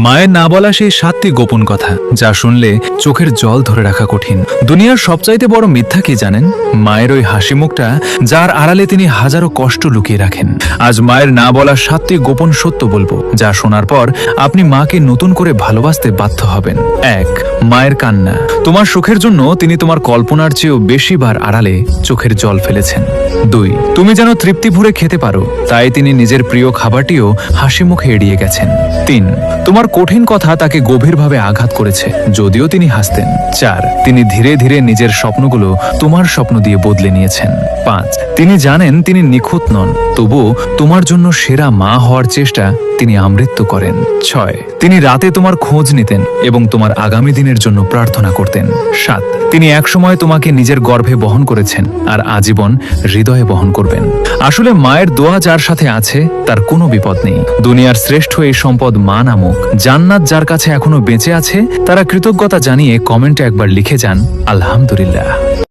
মায়ের না বলা সেই 7টি গোপন কথা যা শুনলে চোখের জল ধরে রাখা কঠিন। দুনিয়ার সবচাইতে বড় মিথ্যা কি জানেন? মায়ের ওই হাসি মুখটা, যার আড়ালে তিনি হাজারো কষ্ট লুকিয়ে রাখেন। আজ মায়ের না বলা 7টি গোপন সত্য বলবো, যা শোনার পর আপনি মাকে নতুন করে ভালোবাসতে বাধ্য হবেন। 1. মায়ের কান্না। তোমার সুখের জন্য তিনি তোমার কল্পনার চেয়েও বেশিবার আড়ালে চোখের জল ফেলেছেন। 2. তুমি যেন তৃপ্তি ভরে খেতে পারো, তাই তিনি নিজের প্রিয় খাবারটিও হাসি মুখে এড়িয়ে গেছেন। 3. তোমার কঠিন কথা তাকে গভীরভাবে আঘাত করেছে, যদিও তিনি হাসতেন। 4. তিনি ধীরে ধীরে নিজের স্বপ্নগুলো তোমার স্বপ্ন দিয়ে বদলে নিয়েছেন। 5. তিনি জানেন তিনি নিখুঁত নন, তবুও তোমার জন্য সেরা মা হওয়ার চেষ্টা তিনি আমৃত্যু করেন। 6. তিনি রাতে তোমার খোঁজ নিতেন এবং তোমার আগামী দিনের জন্য প্রার্থনা করতেন। 7. তিনি একসময় তোমাকে নিজের গর্ভে বহন করেছেন আর আজীবন হৃদয়ে বহন করবেন। আসলে মায়ের দোয়া যার সাথে আছে তার কোনো বিপদ নেই। দুনিয়ার শ্রেষ্ঠ এই সম্পদ মা নামক জান্নাত যার কাছে এখনো বেঁচে আছে, তারা কৃতজ্ঞতা জানিয়ে কমেন্টে একবার লিখে যান আলহামদুলিল্লাহ।